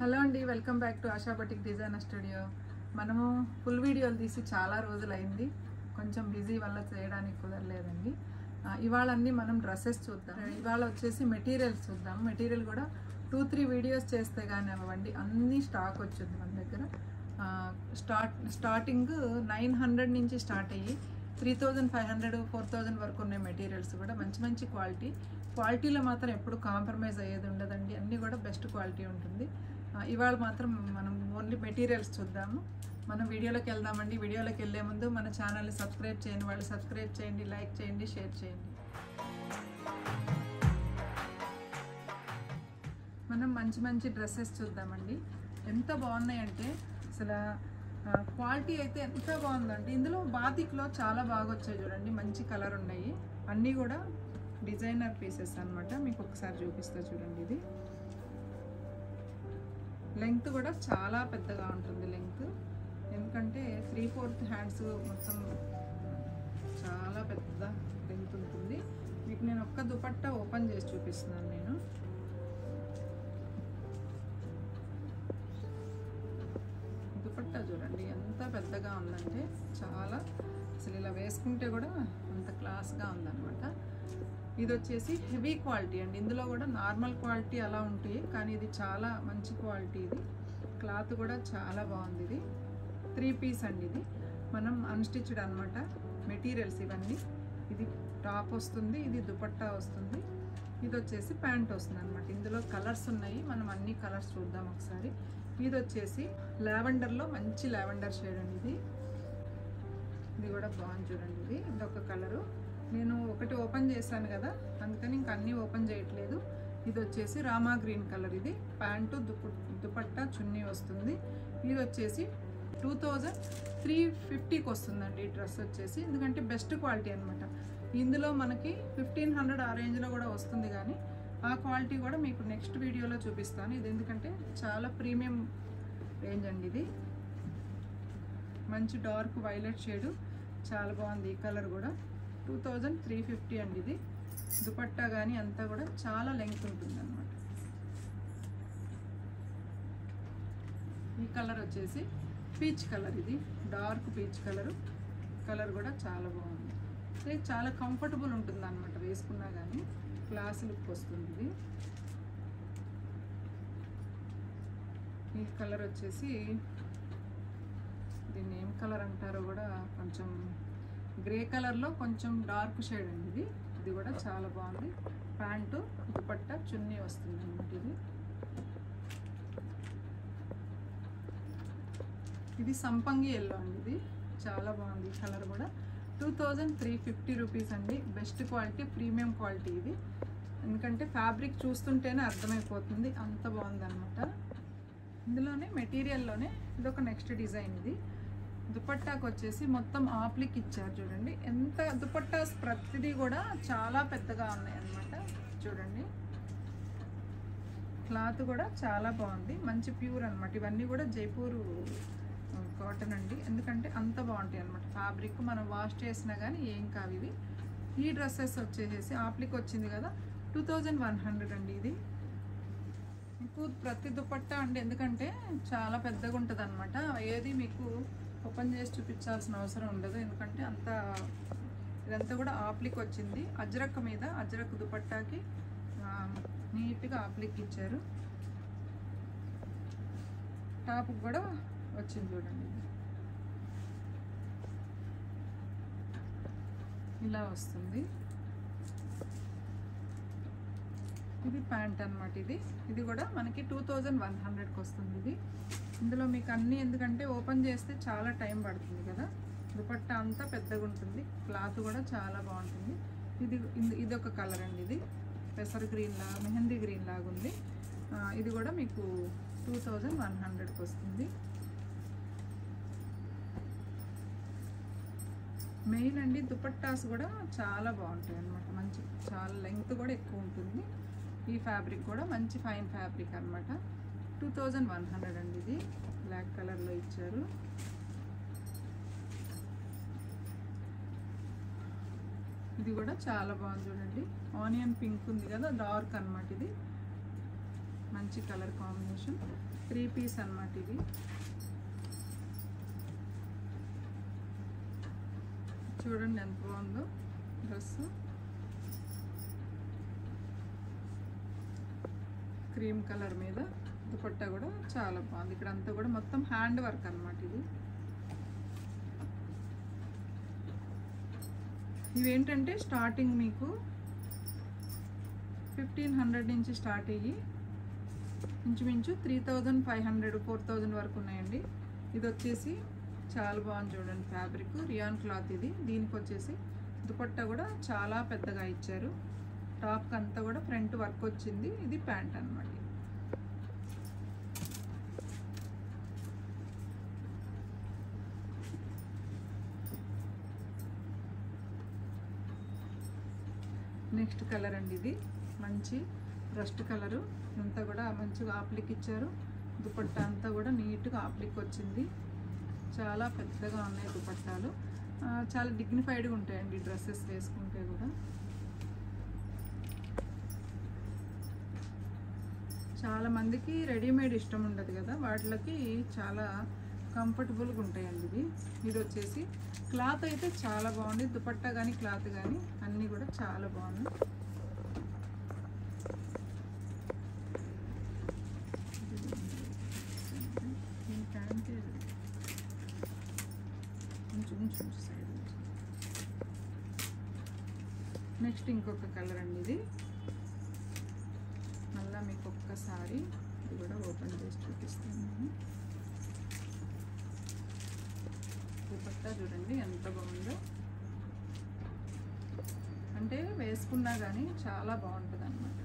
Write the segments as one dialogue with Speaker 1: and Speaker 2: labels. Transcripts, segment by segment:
Speaker 1: Hello అండి, welcome back to ASHA batik designer studio. మనము full వీడియోలు తీసి చాలా రోజులైంది, కొంచెం బిజీ వల్ల చేయడానికి కుదరలేదండి. ఇవాళ అన్నీ మనం డ్రెస్సెస్ చూద్దాం. ఇవాళ వచ్చేసి మెటీరియల్స్ చూద్దాం. మెటీరియల్ కూడా 2-3 వీడియోస్ చేస్తే కానీ అవ్వండి, అన్నీ స్టాక్ వచ్చింది మన దగ్గర. స్టార్టింగ్ 900 నుంచి స్టార్ట్ అయ్యి 3500 4000 వరకు ఉన్నాయి. మెటీరియల్స్ కూడా మంచి మంచి క్వాలిటీలో మాత్రం ఎప్పుడు కాంప్రమైజ్ అయ్యేది ఉండదండి, అన్నీ కూడా బెస్ట్ క్వాలిటీ ఉంటుంది. ఇవాళ మాత్రం మనం ఓన్లీ మెటీరియల్స్ చూద్దాము. మనం వీడియోలోకి వెళ్దామండి. వీడియోలోకి వెళ్ళే ముందు మన ఛానల్ని సబ్స్క్రైబ్ చేయండి, వాళ్ళు సబ్స్క్రైబ్ చేయండి, లైక్ చేయండి, షేర్ చేయండి. మనం మంచి మంచి డ్రెస్సెస్ చూద్దామండి. ఎంత బాగున్నాయంటే అసలు క్వాలిటీ అయితే ఎంత బాగుందండి. ఇందులో బాతిక్లో చాలా బాగా వచ్చాయి చూడండి, మంచి కలర్ ఉన్నాయి. అన్నీ కూడా డిజైనర్ పీసెస్ అన్నమాట. మీకు ఒకసారి చూపిస్తా చూడండి. ఇది లెంగ్త్ కూడా చాలా పెద్దగా ఉంటుంది లెంగ్త్, ఎందుకంటే 3/4 హ్యాండ్స్ మొత్తం చాలా పెద్ద లెంగ్త్ ఉంటుంది. మీకు నేను ఒక్క దుపట్టా ఓపెన్ చేసి చూపిస్తున్నాను. నేను దుపట్టా చూడండి ఎంత పెద్దగా ఉందంటే, చాలా అసలు ఇలా వేసుకుంటే కూడా అంత క్లాస్గా ఉందన్నమాట. ఇది వచ్చేసి హెవీ క్వాలిటీ అండి. ఇందులో కూడా నార్మల్ క్వాలిటీ అలా ఉంటాయి, కానీ ఇది చాలా మంచి క్వాలిటీ. ఇది క్లాత్ కూడా చాలా బాగుంది. ఇది 3 పీస్ అండి. ఇది మనం అన్స్టిచ్డ్ అనమాట మెటీరియల్స్ ఇవన్నీ. ఇది టాప్ వస్తుంది, ఇది దుపట్టా వస్తుంది, ఇది వచ్చేసి ప్యాంట్ వస్తుంది అనమాట. ఇందులో కలర్స్ ఉన్నాయి, మనం అన్ని కలర్స్ చూద్దాం ఒకసారి. ఇది వచ్చేసి లావెండర్లో మంచి లావెండర్ షేడ్ అండి. ఇది కూడా బాగుంది చూడండి. ఇది ఒక కలరు. నేను ఒకటి ఓపెన్ చేశాను కదా, అందుకని ఇంక అన్నీ ఓపెన్ చేయట్లేదు. ఇది వచ్చేసి రామా గ్రీన్ కలర్. ఇది ప్యాంటు దుపట్టా చున్నీ వస్తుంది. ఇది వచ్చేసి 2350కి వస్తుందండి ఈ డ్రెస్ వచ్చేసి, ఎందుకంటే బెస్ట్ క్వాలిటీ అనమాట. ఇందులో మనకి 1500 ఆ రేంజ్లో కూడా వస్తుంది, కానీ ఆ క్వాలిటీ కూడా మీకు నెక్స్ట్ వీడియోలో చూపిస్తాను. ఇది ఎందుకంటే చాలా ప్రీమియం రేంజ్ అండి. ఇది మంచి డార్క్ వైలెట్ షేడు, చాలా బాగుంది. ఈ కలర్ కూడా 2350 అండి. ఇది దుపట్టా కానీ అంతా కూడా చాలా లెంగ్త్ ఉంటుంది అన్నమాట. ఈ కలర్ వచ్చేసి పీచ్ కలర్. ఇది డార్క్ పీచ్ కలర్ కూడా చాలా బాగుంది. ఇది చాలా కంఫర్టబుల్ ఉంటుంది అన్నమాట, వేసుకున్నా కానీ క్లాస్ లుక్ వస్తుంది. ఇది ఈ కలర్ వచ్చేసి దీన్ని ఏం కలర్ అంటారో కూడా, కొంచెం గ్రే కలర్లో కొంచెం డార్క్ షేడ్ అండి. ఇది కూడా చాలా బాగుంది. ప్యాంటు దుపట్టా చున్నీ వస్తుంది అన్నమాట. ఇది సంపంగి ఎల్లో అండి. ఇది చాలా బాగుంది. కలర్ కూడా 2350 రూపీస్ అండి. బెస్ట్ క్వాలిటీ, ప్రీమియం క్వాలిటీ ఇది, ఎందుకంటే ఫ్యాబ్రిక్ చూస్తుంటేనే అర్థమైపోతుంది, అంత బాగుంది అనమాట. ఇందులోనే మెటీరియల్లోనే ఇదొక నెక్స్ట్ డిజైన్. ఇది దుపట్టాకు వచ్చేసి మొత్తం ఆప్లిక్ ఇచ్చారు చూడండి. ఎంత దుపట్టాస్ ప్రతిదీ కూడా చాలా పెద్దగా ఉన్నాయి అన్నమాట. చూడండి క్లాత్ కూడా చాలా బాగుంది, మంచి ప్యూర్ అనమాట. ఇవన్నీ కూడా జైపూర్ కాటన్ అండి, ఎందుకంటే అంత బాగుంటాయి అనమాట. ఫ్యాబ్రిక్ మనం వాష్ చేసినా కానీ ఏం కావు ఇవి. ఈ డ్రెస్సెస్ వచ్చేసి ఆప్లిక్ వచ్చింది కదా, 2100 అండి. ఇది మీకు ప్రతి దుపట్టా అండి, ఎందుకంటే చాలా పెద్దగా ఉంటుంది అనమాట. ఏది మీకు ఓపెన్ చేసి చూపించాల్సిన అవసరం ఉండదు, ఎందుకంటే ఇదంతా కూడా ఆప్లిక్ వచ్చింది. అజ్రక్ మీద అజ్రక్ దుపట్టాకి నీట్గా ఆప్లిక్ ఇచ్చారు. టాప్ కూడా వచ్చింది చూడండి, ఇలా వస్తుంది. ఇది ప్యాంట్ అనమాట. ఇది కూడా మనకి 2100కి వస్తుంది. ఇది ఇందులో మీకు అన్నీ, ఎందుకంటే ఓపెన్ చేస్తే చాలా టైం పడుతుంది కదా. దుపట్టా అంతా పెద్దగా ఉంటుంది, క్లాత్ కూడా చాలా బాగుంటుంది. ఇది ఒక కలర్ అండి. ఇది పెసర్ గ్రీన్ లాగా, మెహందీ గ్రీన్ లాగా ఉంది. ఇది కూడా మీకు 2100కి వస్తుంది. మెయిన్ అండి దుపట్టాస్ కూడా చాలా బాగుంటాయి అన్నమాట. మంచి చాలా లెంగ్త్ కూడా ఎక్కువ ఉంటుంది. ఈ ఫ్యాబ్రిక్ కూడా మంచి ఫైన్ ఫ్యాబ్రిక్ అనమాట. 2100 అండి. ఇది బ్లాక్ కలర్లో ఇచ్చారు. ఇది కూడా చాలా బాగుంది చూడండి. ఆనియన్ పింక్ ఉంది కదా, డార్క్ అనమాట. ఇది మంచి కలర్ కాంబినేషన్. 3 పీస్ అన్నమాట ఇది. చూడండి ఎంత బాగుందో డ్రెస్. క్రీమ్ కలర్ మీద దుపట్టా కూడా చాలా బాగుంది. ఇక్కడ అంతా కూడా మొత్తం హ్యాండ్ వర్క్ అన్నమాట ఇది. ఇవేంటంటే స్టార్టింగ్ మీకు 1500 నుంచి స్టార్ట్ అయ్యి ఇంచుమించు 3500 4000 వరకు ఉన్నాయండి. ఇది వచ్చేసి చాలా బాగుంది చూడండి, ఫ్యాబ్రిక్ రియాన్ క్లాత్ ఇది. దీనికి వచ్చేసి దుపట్టా కూడా చాలా పెద్దగా ఇచ్చారు. టాప్కి అంతా కూడా ఫ్రంట్ వర్క్ వచ్చింది. ఇది ప్యాంట్ అన్నమాట. నెక్స్ట్ కలర్ అండి, ఇది మంచి రస్ట్ కలరు. అంతా కూడా మంచిగా ఆప్లిక్ ఇచ్చారు. దుపట్టా అంతా కూడా నీట్గా ఆప్లిక్ వచ్చింది. చాలా పెద్దగా ఉన్నాయి దుపట్టాలు. చాలా డిగ్నిఫైడ్గా ఉంటాయండి డ్రెస్సెస్ వేసుకుంటే కూడా. చాలా మందికి రెడీమేడ్ ఇష్టం ఉండదు కదా, వాటికి చాలా కంఫర్టబుల్గా ఉంటాయండి ఇవి. ఇది వచ్చేసి క్లాత్ అయితే చాలా బాగుంది. దుపట్టా కానీ క్లాత్ కానీ అన్నీ కూడా చాలా బాగుంది. నెక్స్ట్ ఇంకొక కలర్ అండి, ఇది మళ్ళీ మీకు ఒక్కసారి ఇది కూడా ఓపెన్ చేసి చూపిస్తాను నేను. దుపట్టా చూడండి ఎంత బాగుందో. అంటే వేసుకున్నా కానీ చాలా బాగుంటుంది అన్నమాట.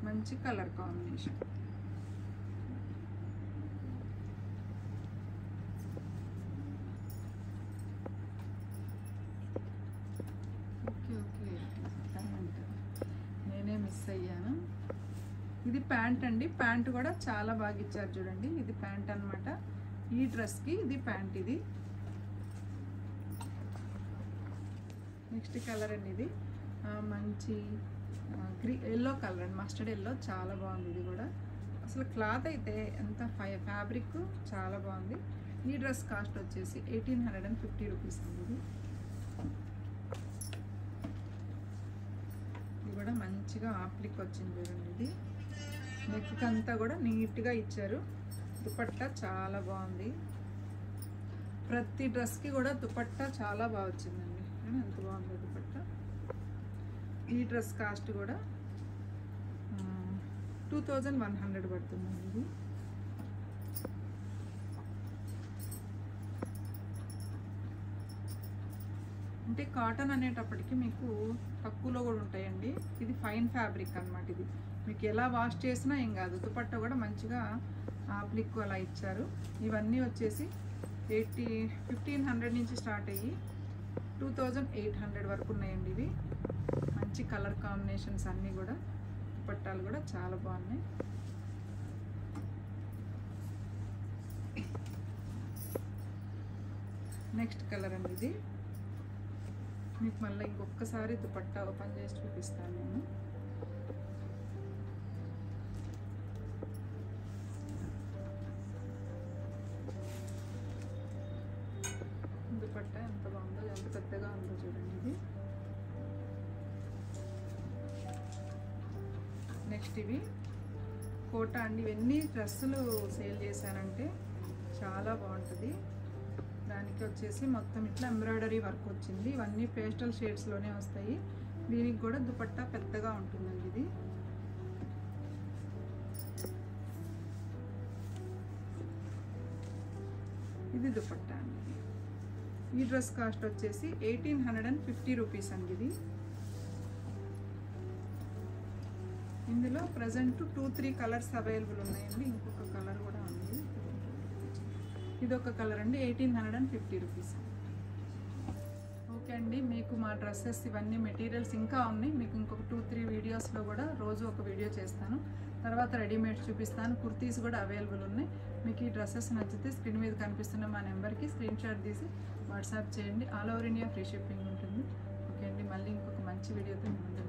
Speaker 1: మంచి కలర్ కాంబినేషన్. నేనే మిస్ అయ్యాను. ఇది ప్యాంట్ అండి. ప్యాంట్ కూడా చాలా బాగా ఇచ్చారు చూడండి. ఇది ప్యాంట్ అన్నమాట. ఈ డ్రెస్కి ఇది ప్యాంట్. ఇది నెక్స్ట్ కలర్ అండి, ఇది మంచి ఎల్లో కలర్ అండి, మస్టర్డ్ ఎల్లో. చాలా బాగుంది ఇది కూడా. అసలు క్లాత్ అయితే ఎంత ఫ్యాబ్రిక్ చాలా బాగుంది. ఈ డ్రెస్ కాస్ట్ వచ్చేసి 1850 రూపీస్ అండి. ఇది కూడా మంచిగా ఆప్లిక్ వచ్చింది చూడండి. ఇది నెక్ అంతా కూడా నీట్గా ఇచ్చారు. దుపట్టా చాలా బాగుంది. ప్రతి డ్రెస్కి కూడా దుపట్టా చాలా బాగా వచ్చిందండి. ఎంత బాగుంది దుపట్టా. ఈ డ్రెస్ కాస్ట్ కూడా 2100 పడుతుందండి ఇది. అంటే కాటన్ అనేటప్పటికి మీకు తక్కువలో కూడా ఉంటాయండి. ఇది ఫైన్ ఫ్యాబ్రిక్ అన్నమాట. ఇది మీకు ఎలా వాష్ చేసినా ఏం కాదు. దుపట్టా కూడా మంచిగా ఆప్లిక్ అలా ఇచ్చారు. ఇవన్నీ వచ్చేసి 1500 నుంచి స్టార్ట్ అయ్యి 2800 వరకు ఉన్నాయండి. ఇవి మంచి కలర్ కాంబినేషన్స్ అన్నీ కూడా. దుపట్టాలు కూడా చాలా బాగున్నాయి. నెక్స్ట్ కలర్ అండి, ఇది మీకు మళ్ళీ ఇంకొకసారి దుపట్టా ఓపెన్ చేసి చూపిస్తాను నేను. దుపట్టా ఎంత బాగుందో, ఎంత పెద్దగా ఉందో చూడండి ఇది. నెక్స్ట్ ఇవి కోటా అండి. ఇవన్నీ డ్రెస్సులు సేల్ చేశానంటే చాలా బాగుంటుంది. దానికి వచ్చేసి మొత్తం ఇట్లా ఎంబ్రాయిడరీ వర్క్ వచ్చింది. ఇవన్నీ పేస్టల్ షేడ్స్లోనే వస్తాయి. దీనికి కూడా దుపట్టా పెద్దగా ఉంటుందండి. ఇది ఇది దుపట్టా అండి. ఈ డ్రెస్ కాస్ట్ వచ్చేసి 1850 రూపీస్ అండి. ఇది ఇందులో ప్రజెంట్ 2-3 కలర్స్ అవైలబుల్ ఉన్నాయండి. ఇంకొక కలర్ కూడా ఉంది. ఇది ఒక కలర్ అండి. 1850 రూపీస్. ఓకే అండి, మీకు మా డ్రెస్సెస్ ఇవన్నీ మెటీరియల్స్ ఇంకా ఉన్నాయి. మీకు ఇంకొక 2-3 వీడియోస్లో కూడా రోజు ఒక వీడియో చేస్తాను. తర్వాత రెడీమేడ్ చూపిస్తాను. కుర్తీస్ కూడా అవైలబుల్ ఉన్నాయి. మీకు ఈ డ్రెస్సెస్ నచ్చితే స్క్రీన్ మీద కనిపిస్తున్న మా నెంబర్కి స్క్రీన్ షాట్ తీసి వాట్సాప్ చేయండి. All over India free shipping ఉంటుంది. ఓకే అండి, మళ్ళీ ఇంకొక మంచి వీడియోతో ముందు